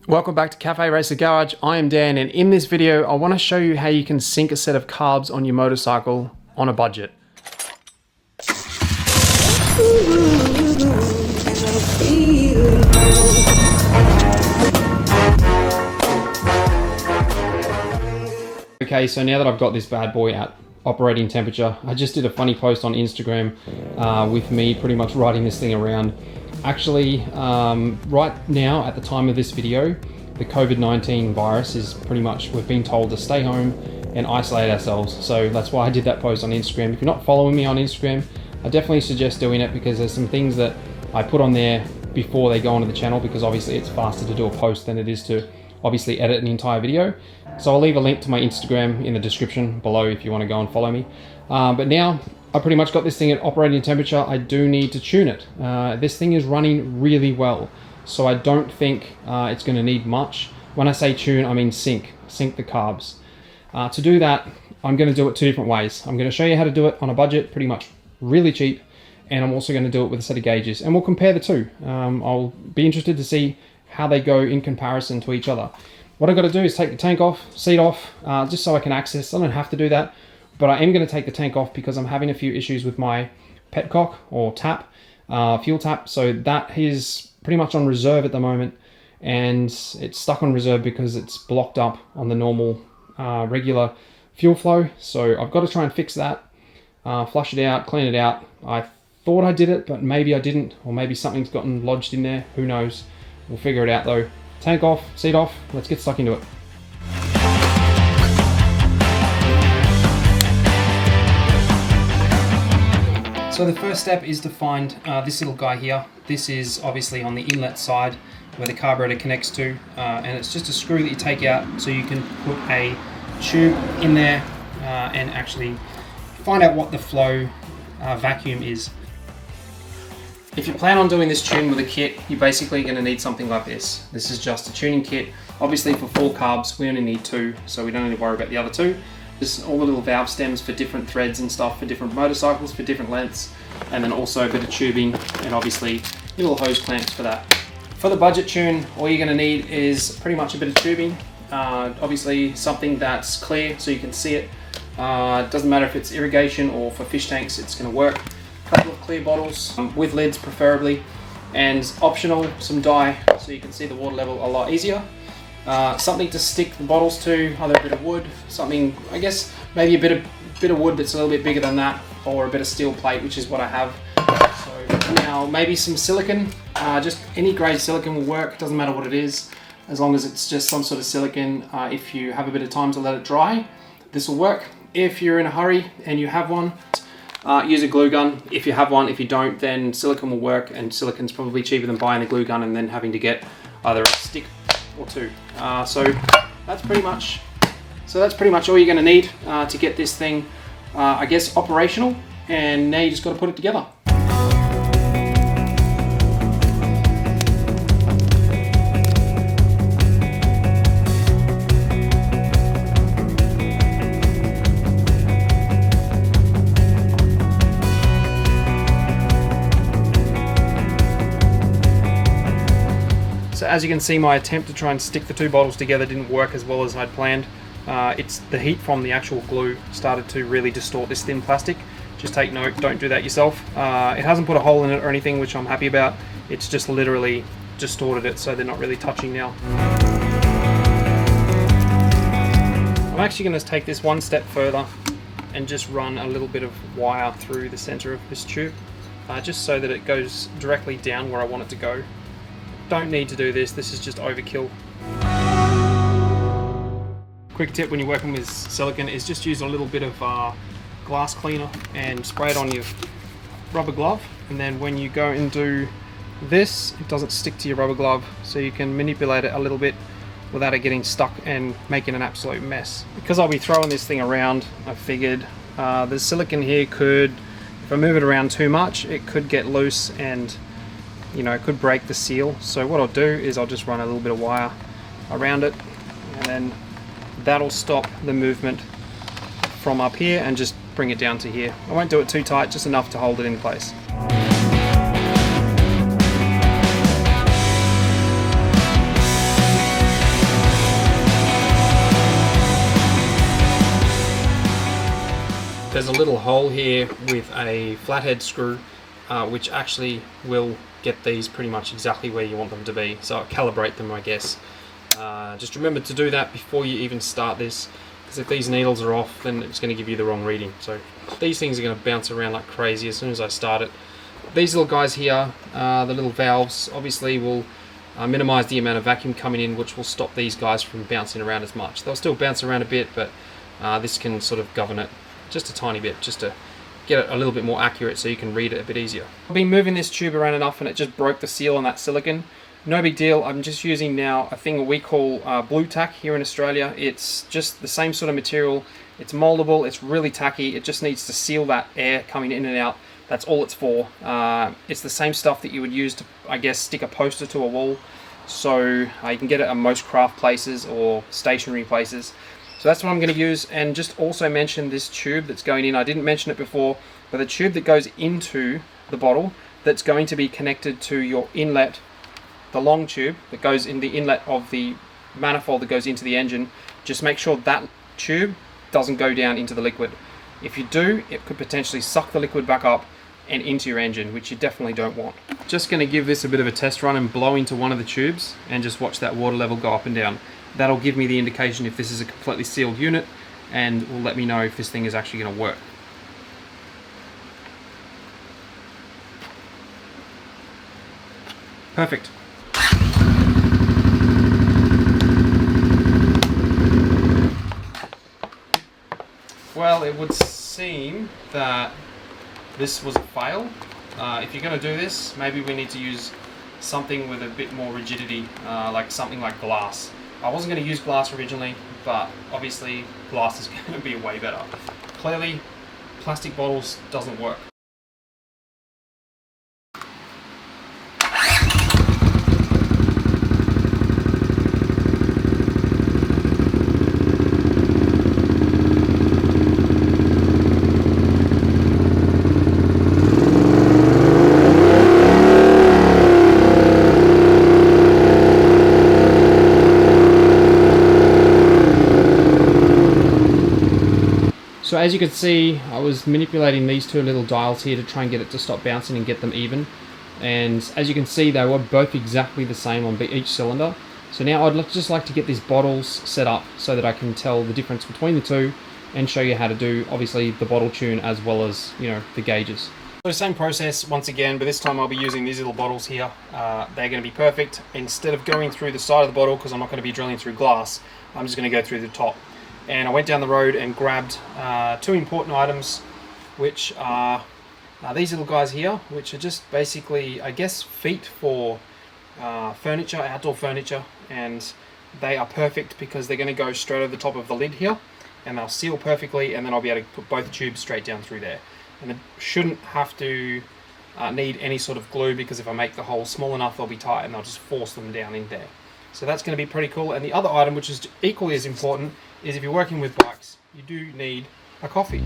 Welcome back to Cafe Racer Garage. I am Dan, and in this video I want to show you how you can sync a set of carbs on your motorcycle on a budget. Okay, so now that I've got this bad boy at operating temperature, I just did a funny post on Instagram with me pretty much riding this thing around. Actually, right now at the time of this video, the COVID-19 virus is pretty much, we've been told to stay home and isolate ourselves. So that's why I did that post on Instagram. If you're not following me on Instagram, I definitely suggest doing it, because there's some things that I put on there before they go onto the channel, because obviously it's faster to do a post than it is to obviously edit an entire video. So I'll leave a link to my Instagram in the description below if you want to go and follow me. But now I pretty much got this thing at operating temperature. I do need to tune it. This thing is running really well, so I don't think it's going to need much. When I say tune, I mean sync the carbs. To do that, I'm going to do it two different ways. I'm going to show you how to do it on a budget, pretty much really cheap, and I'm also going to do it with a set of gauges, and we'll compare the two. I'll be interested to see how they go in comparison to each other. What I've got to do is take the tank off, seat off, just so I can access. I don't have to do that, but I am going to take the tank off because I'm having a few issues with my petcock or tap, fuel tap. So that is pretty much on reserve at the moment, and it's stuck on reserve because it's blocked up on the normal regular fuel flow. So I've got to try and fix that, flush it out, clean it out. I thought I did it, but maybe I didn't, or maybe something's gotten lodged in there. Who knows? We'll figure it out though. Tank off, seat off, let's get stuck into it. So the first step is to find this little guy here. This is obviously on the inlet side where the carburetor connects to, and it's just a screw that you take out so you can put a tube in there and actually find out what the flow vacuum is. If you plan on doing this tune with a kit, you're basically going to need something like this. This is just a tuning kit. Obviously for 4 carbs, we only need 2, so we don't need to worry about the other 2. Just all the little valve stems for different threads and stuff for different motorcycles, for different lengths, and then also a bit of tubing, and obviously your little hose clamps for that. For the budget tune, all you're going to need is pretty much a bit of tubing. Obviously something that's clear so you can see it. It doesn't matter if it's irrigation or for fish tanks, it's going to work. A couple of clear bottles with lids preferably, and optional some dye so you can see the water level a lot easier. Something to stick the bottles to, either a bit of wood, something, I guess maybe a bit of wood that's a little bit bigger than that, or a bit of steel plate, which is what I have. So now maybe some silicone, just any grade silicone will work, doesn't matter what it is, as long as it's just some sort of silicone. If you have a bit of time to let it dry, this will work. If you're in a hurry and you have one, use a glue gun if you have one. If you don't, then silicone will work, and silicone's probably cheaper than buying the glue gun and then having to get either a stick or 2. So that's pretty much all you're going to need to get this thing, I guess, operational. And now you just got to put it together. So as you can see, my attempt to try and stick the 2 bottles together didn't work as well as I'd planned. It's the heat from the actual glue started to really distort this thin plastic. Just take note, don't do that yourself. It hasn't put a hole in it or anything, which I'm happy about. It's just literally distorted it so they're not really touching now. I'm actually going to take this one step further and just run a little bit of wire through the center of this tube, just so that it goes directly down where I want it to go. Don't need to do this, this is just overkill. Quick tip when you're working with silicone is just use a little bit of glass cleaner and spray it on your rubber glove, and then when you go and do this, it doesn't stick to your rubber glove, so you can manipulate it a little bit without it getting stuck and making an absolute mess. Because I'll be throwing this thing around, I figured the silicone here could, if I move it around too much, it could get loose and, you know, it could break the seal. So what I'll do is I'll just run a little bit of wire around it, and then that'll stop the movement from up here and just bring it down to here. I won't do it too tight, just enough to hold it in place. there's a little hole here with a flathead screw, which actually will get these pretty much exactly where you want them to be. So I'll calibrate them, I guess. Just remember to do that before you even start this, because if these needles are off, then it's going to give you the wrong reading. So these things are going to bounce around like crazy as soon as I start it. These little guys here, the little valves, obviously will minimize the amount of vacuum coming in, which will stop these guys from bouncing around as much. They'll still bounce around a bit, but this can sort of govern it just a tiny bit, just to get it a little bit more accurate so you can read it a bit easier. I've been moving this tube around enough and it just broke the seal on that silicon. No big deal. I'm just using now a thing we call blue tack here in Australia. It's just the same sort of material. It's moldable, it's really tacky. It just needs to seal that air coming in and out. That's all it's for. It's the same stuff that you would use to, I guess, stick a poster to a wall. So you can get it at most craft places or stationary places. So that's what I'm going to use. And just also mention this tube that's going in. I didn't mention it before, but the tube that goes into the bottle that's going to be connected to your inlet, the long tube that goes in the inlet of the manifold that goes into the engine, just make sure that tube doesn't go down into the liquid. If you do, it could potentially suck the liquid back up and into your engine, which you definitely don't want. Just going to give this a bit of a test run and blow into one of the tubes and just watch that water level go up and down. That'll give me the indication if this is a completely sealed unit and will let me know if this thing is actually going to work. Perfect. Well, it would seem that this was a fail. If you're going to do this, maybe we need to use something with a bit more rigidity, like something like glass. I wasn't going to use glass originally, but obviously glass is going to be way better. Clearly, plastic bottles doesn't work. So as you can see, I was manipulating these two little dials here to try and get it to stop bouncing and get them even. And as you can see, they were both exactly the same on each cylinder. So now I'd just like to get these bottles set up so that I can tell the difference between the two and show you how to do, obviously, the bottle tune as well as, you know, the gauges. So same process once again, but this time I'll be using these little bottles here. They're going to be perfect. Instead of going through the side of the bottle, because I'm not going to be drilling through glass, I'm just going to go through the top. And I went down the road and grabbed two important items, which are these little guys here, which are just basically, I guess, feet for furniture, outdoor furniture, and they are perfect because they're going to go straight over the top of the lid here, and they'll seal perfectly, and then I'll be able to put both tubes straight down through there. And it shouldn't have to need any sort of glue, because if I make the hole small enough, they'll be tight, and I'll just force them down in there. So that's going to be pretty cool. And the other item, which is equally as important, is if you're working with bikes, you do need a coffee.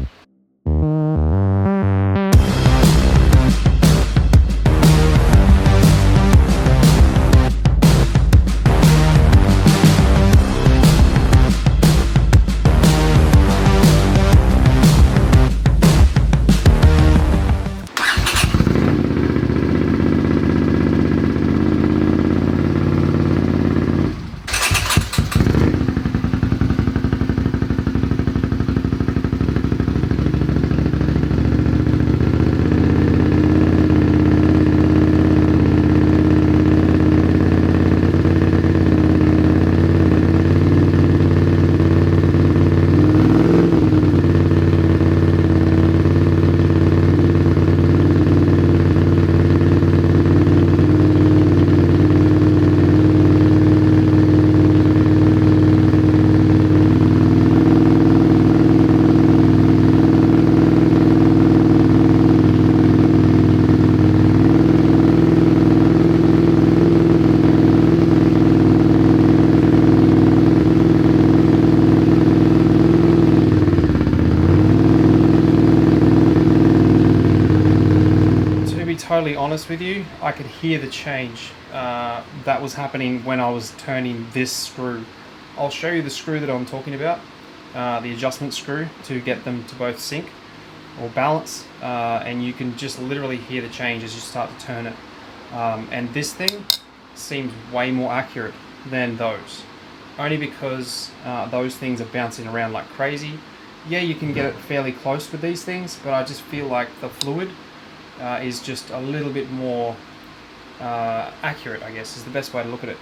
Totally honest with you, I could hear the change that was happening when I was turning this screw. I'll show you the screw that I'm talking about, the adjustment screw to get them to both sync. or balance, and you can just literally hear the change as you start to turn it. And this thing seems way more accurate than those, only because those things are bouncing around like crazy. Yeah, you can get it fairly close with these things, but I just feel like the fluid is just a little bit more accurate, I guess, is the best way to look at it.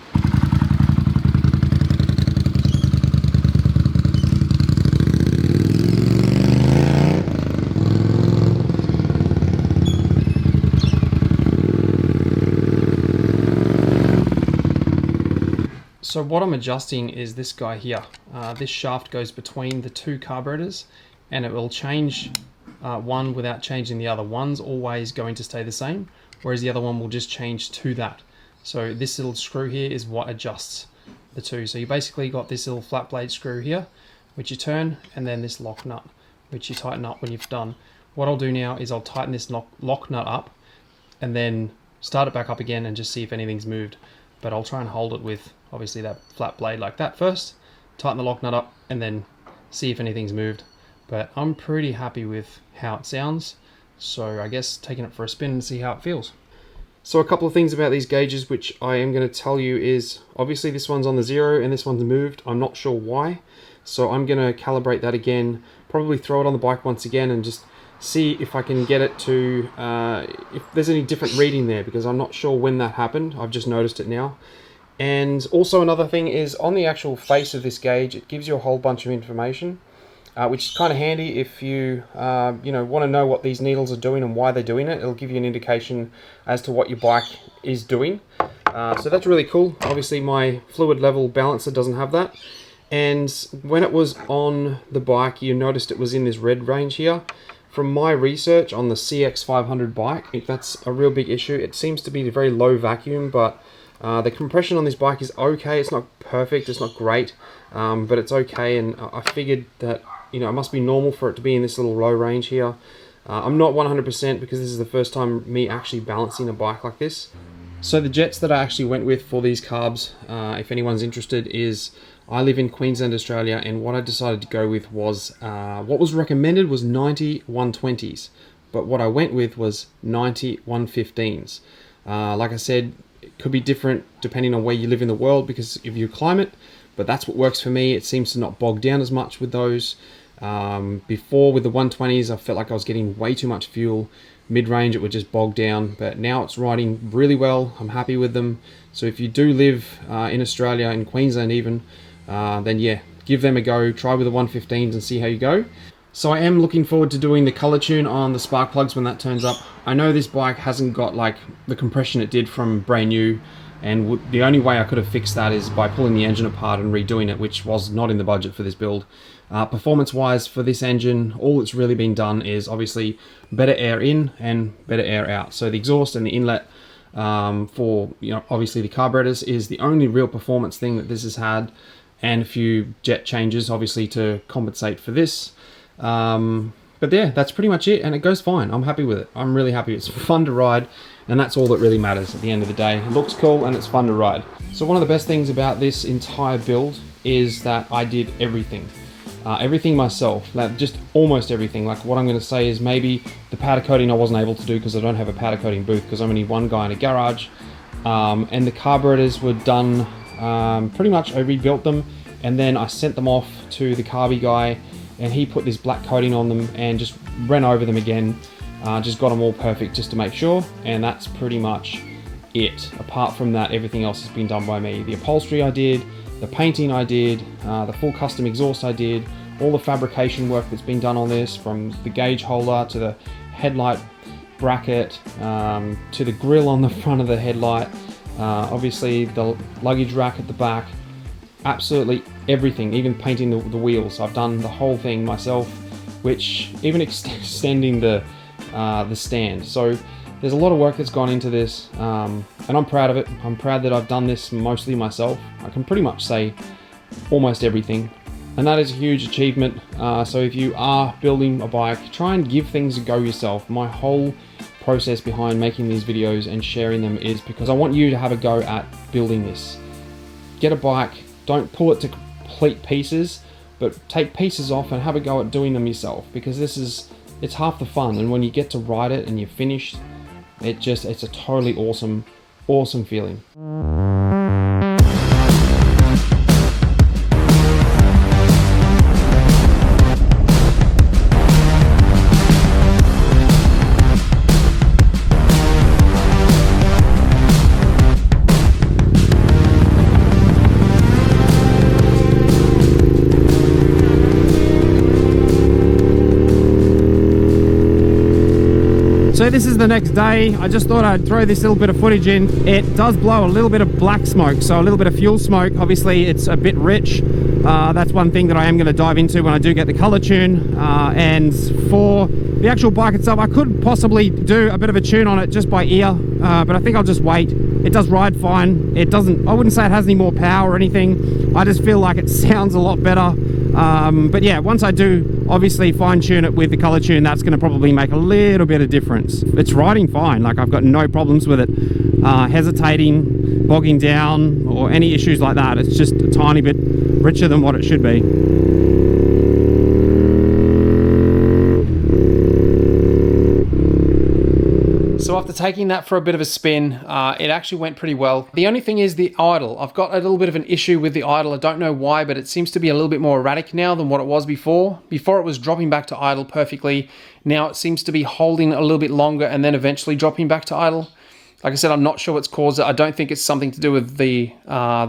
So what I'm adjusting is this guy here. This shaft goes between the two carburetors, and it will change one without changing the other. One's always going to stay the same, whereas the other one will just change to that. So this little screw here is what adjusts the two. So you basically got this little flat blade screw here, which you turn, and then this lock nut, which you tighten up when you've done. What I'll do now is I'll tighten this lock nut up, and then start it back up again and just see if anything's moved. But I'll try and hold it with obviously that flat blade like that first, tighten the lock nut up, and then see if anything's moved. But I'm pretty happy with how it sounds, so I guess taking it for a spin and see how it feels. So a couple of things about these gauges which I am going to tell you is, obviously this one's on the 0 and this one's moved. I'm not sure why, so I'm going to calibrate that again, probably throw it on the bike once again and just see if I can get it to, if there's any different reading there, because I'm not sure when that happened. I've just noticed it now. And also another thing is, on the actual face of this gauge, it gives you a whole bunch of information, which is kind of handy if you want to know what these needles are doing and why they're doing it. It'll give you an indication as to what your bike is doing. So that's really cool. Obviously my fluid level balancer doesn't have that. And when it was on the bike, you noticed it was in this red range here. From my research on the CX500 bike, that's a real big issue. It seems to be a very low vacuum, but the compression on this bike is okay. It's not perfect, it's not great, but it's okay. And I figured that, it must be normal for it to be in this little low range here. I'm not 100% because this is the first time me actually balancing a bike like this. So the jets that I actually went with for these carbs, if anyone's interested, is I live in Queensland, Australia, and what I decided to go with was, what was recommended was 90 120s, but what I went with was 90 115s. Like I said, it could be different depending on where you live in the world because of your climate, but that's what works for me. It seems to not bog down as much with those. Before with the 120s, I felt like I was getting way too much fuel. Mid-range, it would just bog down, but now it's riding really well. I'm happy with them. So if you do live in Australia, in Queensland even, then yeah, give them a go. Try with the 115s and see how you go. So I am looking forward to doing the color tune on the spark plugs when that turns up. I know this bike hasn't got like the compression it did from brand new, and the only way I could have fixed that is by pulling the engine apart and redoing it, which was not in the budget for this build. Performance wise for this engine, all that's really been done is obviously better air in and better air out. So the exhaust and the inlet for obviously the carburetors is the only real performance thing that this has had, and a few jet changes obviously to compensate for this. But yeah, that's pretty much it, and it goes fine. I'm happy with it. I'm really happy. It's fun to ride, and that's all that really matters at the end of the day. It looks cool and it's fun to ride. So one of the best things about this entire build is that I did everything. Everything myself, like just almost everything. Like what I'm going to say is maybe the powder coating I wasn't able to do because I don't have a powder coating booth because I'm only one guy in a garage. And the carburetors were done, pretty much I rebuilt them, and then I sent them off to the carby guy, and he put this black coating on them and just ran over them again. Just got them all perfect just to make sure, and that's pretty much it. Apart from that, everything else has been done by me. The upholstery I did, the painting I did, the full custom exhaust I did, all the fabrication work that's been done on this, from the gauge holder to the headlight bracket, to the grill on the front of the headlight, obviously the luggage rack at the back, absolutely everything, even painting the wheels. I've done the whole thing myself, which even extending the stand. So there's a lot of work that's gone into this, and I'm proud of it. I'm proud that I've done this mostly myself. I can pretty much say almost everything, and that is a huge achievement. So if you are building a bike, try and give things a go yourself. My whole process behind making these videos and sharing them is because I want you to have a go at building this. Get a bike, don't pull it to complete pieces, but take pieces off and have a go at doing them yourself, because this is it's half the fun. And when you get to ride it and you're finished, it's a totally awesome feeling. So this is the next day. I just thought I'd throw this little bit of footage in. It does blow a little bit of black smoke, so a little bit of fuel smoke. Obviously it's a bit rich. That's one thing that I am going to dive into when I do get the color tune. And for the actual bike itself, I could possibly do a bit of a tune on it just by ear, but I think I'll just wait. It does ride fine. It doesn't, I wouldn't say it has any more power or anything. I just feel like it sounds a lot better. But yeah, once I do obviously fine tune it with the color tune, that's going to probably make a little bit of difference. It's riding fine, like I've got no problems with it hesitating, bogging down, or any issues like that. It's just a tiny bit richer than what it should be. So after taking that for a bit of a spin, it actually went pretty well. The only thing is the idle. I've got a little bit of an issue with the idle. I don't know why, but it seems to be a little bit more erratic now than what it was before. Before it was dropping back to idle perfectly. Now it seems to be holding a little bit longer and then eventually dropping back to idle. Like I said, I'm not sure what's caused it. I don't think it's something to do with the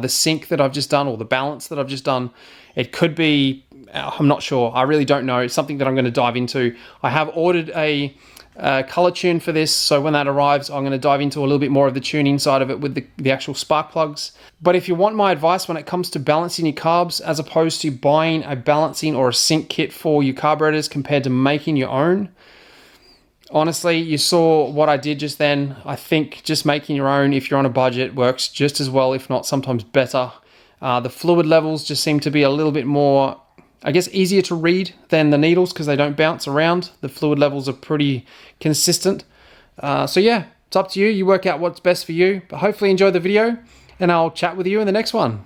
sync that I've just done or the balance that I've just done. It could be, I'm not sure. I really don't know. It's something that I'm going to dive into. I have ordered a color tune for this, so when that arrives I'm going to dive into a little bit more of the tuning side of it with the actual spark plugs. But if you want my advice when it comes to balancing your carbs, as opposed to buying a balancing or a sync kit for your carburetors compared to making your own, honestly, you saw what I did just then. I think just making your own, if you're on a budget, works just as well, if not sometimes better. The fluid levels just seem to be a little bit more, I guess, easier to read than the needles because they don't bounce around. The fluid levels are pretty consistent. So yeah, it's up to you. You work out what's best for you. But hopefully enjoy the video, and I'll chat with you in the next one.